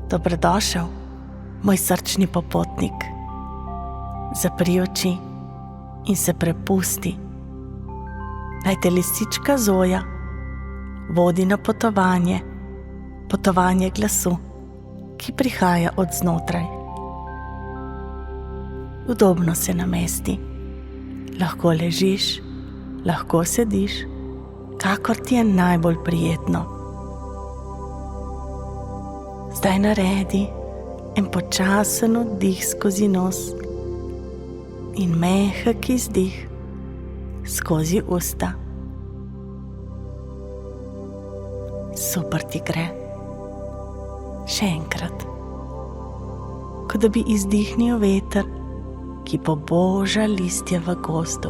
Dobrodošel, moj srčni popotnik. Zapri oči in se prepusti. Naj te lisička Zoja vodi na potovanje glasu, ki prihaja od znotraj. Udobno se namesti. Lahko ležiš, lahko sediš, kakor ti je najbolj prijetno. Zdaj naredi en počasen vdih skozi nos in mehek izdih skozi usta. Super ti gre. Še enkrat. Kot da bi izdihnil veter, ki poboža listje v gozdu.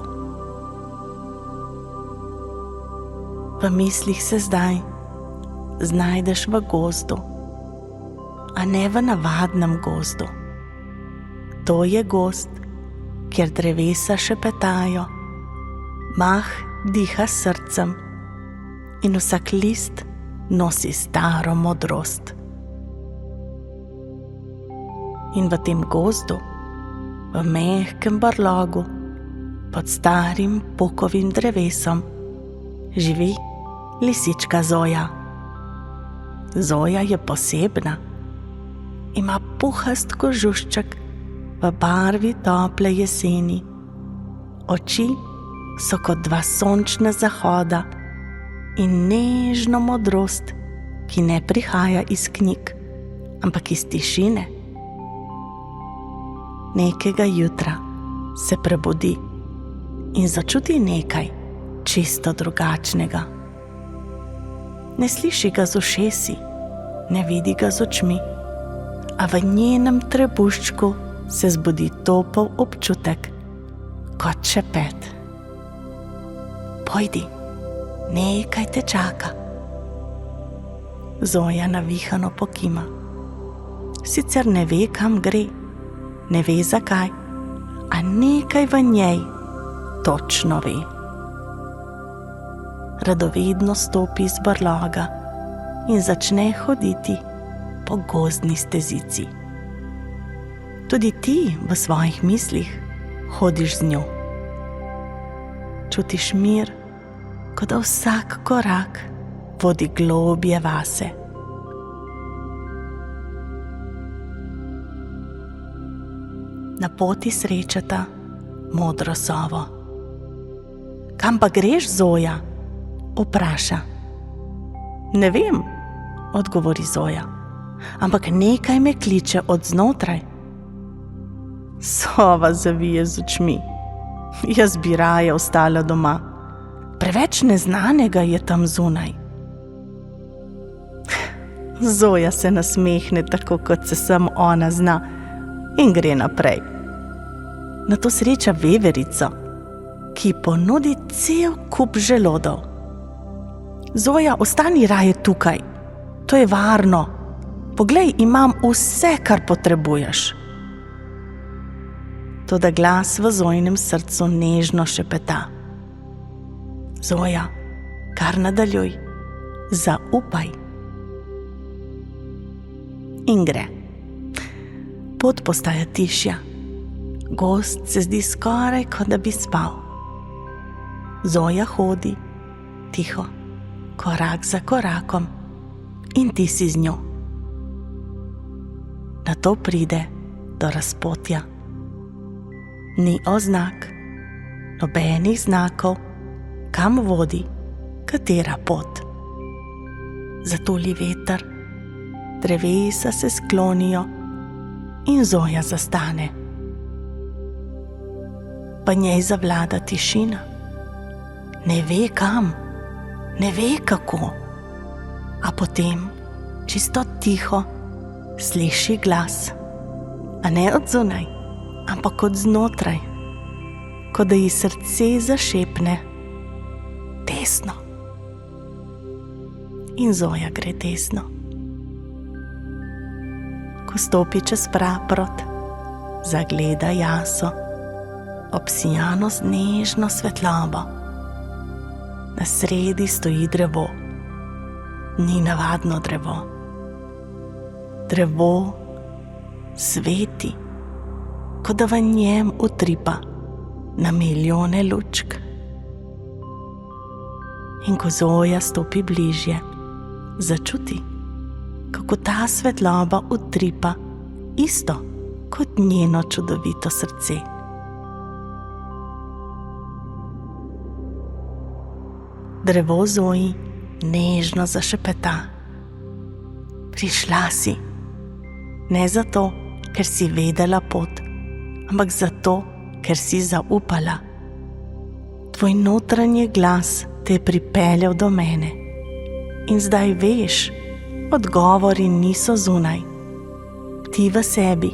V mislih se zdaj znajdeš v gozdu, a ne v navadnem gozdu. To je gozd, kjer drevesa šepetajo, mah diha s srcem in vsak list nosi staro modrost. In v tem gozdu, v mehkem brlogu, pod starim bukovim drevesom, živi lisička Zoja. Zoja je posebna. Ima puhast kožušček v barvi tople jeseni. Oči so kot dva sončna zahoda in nežno modrost, ki ne prihaja iz knjig, ampak iz tišine. Nekega jutra se prebudi in začuti nekaj čisto drugačnega. Ne sliši ga z ušesi, ne vidi ga z očmi, a v njenem trebuščku se zbudi topel občutek, kot šepet. Pojdi, nekaj te čaka. Zoja navihano pokima. Sicer ne ve, kam gre, ne ve zakaj, a nekaj v njej točno ve. Radovedno stopi z brloga in začne hoditi po gozdni stezici. Tudi ti v svojih mislih hodiš z njo. Čutiš mir, kot da vsak korak vodi globje vase. Na poti srečata modro sovo. Kam pa greš, Zoja? Vpraša. Ne vem, odgovori Zoja, ampak nekaj me kliče od znotraj. Sova zavije z očmi. Jaz bi raje ostala doma. Preveč neznanega je tam zunaj. Zoja se nasmehne tako, kot se samo ona zna, in gre naprej. Nato sreča veverico, ki ponudi cel kup želodov. Zoja, ostani raje tukaj. To je varno. Poglej, imam vse, kar potrebuješ. Toda glas v Zojinem srcu nežno šepeta. Zoja, kar nadaljuj, zaupaj. In gre. Pot postaja tišja. Gozd se zdi skoraj, kot da bi spal. Zoja hodi, tiho, korak za korakom, in ti si z njo. Nato pride do razpotja. Ni oznak, nobenih znakov, kam vodi, katera pot. Zatuli veter, drevesa se sklonijo in Zoja zastane. Pa njej zavlada tišina. Ne ve kam, ne ve kako, a potem čisto tiho sliši glas, a ne od zunaj, ampak od znotraj, kot da ji srce zašepne desno. In Zoja gre desno. Ko stopi čez praprot, zagleda jaso, obsijano z nežno svetlobo. Na sredi stoji drevo. Ni navadno drevo. Drevo sveti, kot da v njem utripa na milijone lučk. In ko Zoja stopi bližje, začuti, kako ta svetloba utripa isto kot njeno čudovito srce. Drevo Zoji nežno zašepeta: prišla si, ne zato, ker si vedela pot, ampak zato, ker si zaupala. Tvoj notranji glas te je pripeljal do mene in zdaj veš, odgovori niso zunaj. Ti v sebi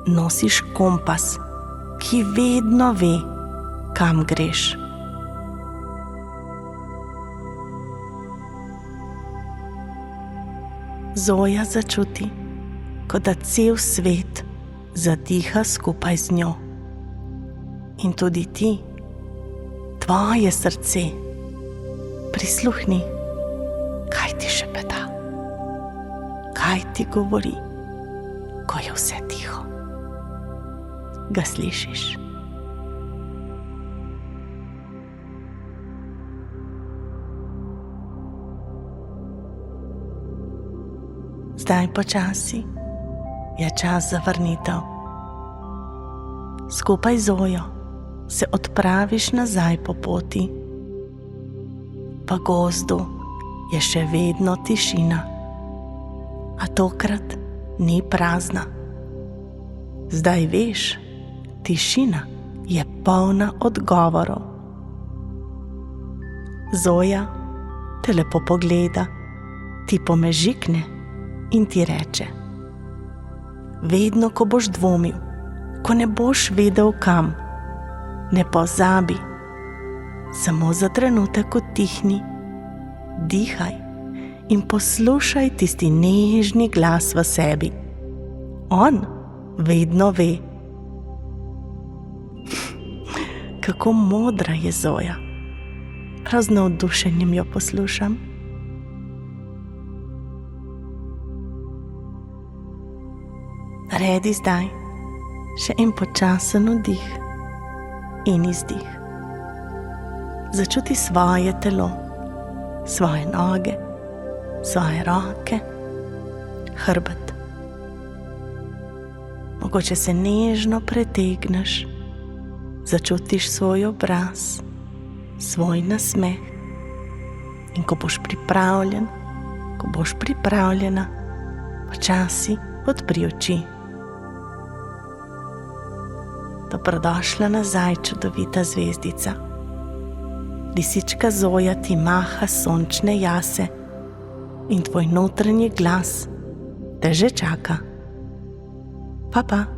nosiš kompas, ki vedno ve, kam greš. Zoja začuti, kot da cel svet zadiha skupaj z njo. In tudi ti, tvoje srce, prisluhni, kaj ti šepeta, kaj ti govori, ko je vse tiho. Ga slišiš? Zdaj počasi je čas za vrnitev. Skupaj z Zojo se odpraviš nazaj po poti. V gozdu je še vedno tišina, a tokrat ni prazna. Zdaj veš, tišina je polna odgovorov. Zoja te lepo pogleda, ti pomežikne in ti reče: vedno, ko boš dvomil, ko ne boš vedel kam, ne pozabi, samo za trenutek utihni, dihaj in poslušaj tisti nežni glas v sebi. On vedno ve. Kako modra je Zoja. Prav z navdušenjem jo poslušam. Naredi zdaj še en počasen vdih in izdih. Začuti svoje telo, svoje noge, svoje roke, hrbet. Mogoče se nežno pretegneš, začutiš svoj obraz, svoj nasmeh. In ko boš pripravljen, ko boš pripravljena, počasi odpri oči. Dobrodošla nazaj, čudovita zvezdica. Lisička Zoja ti maha sončne jase in tvoj notranji glas te že čaka. Pa pa.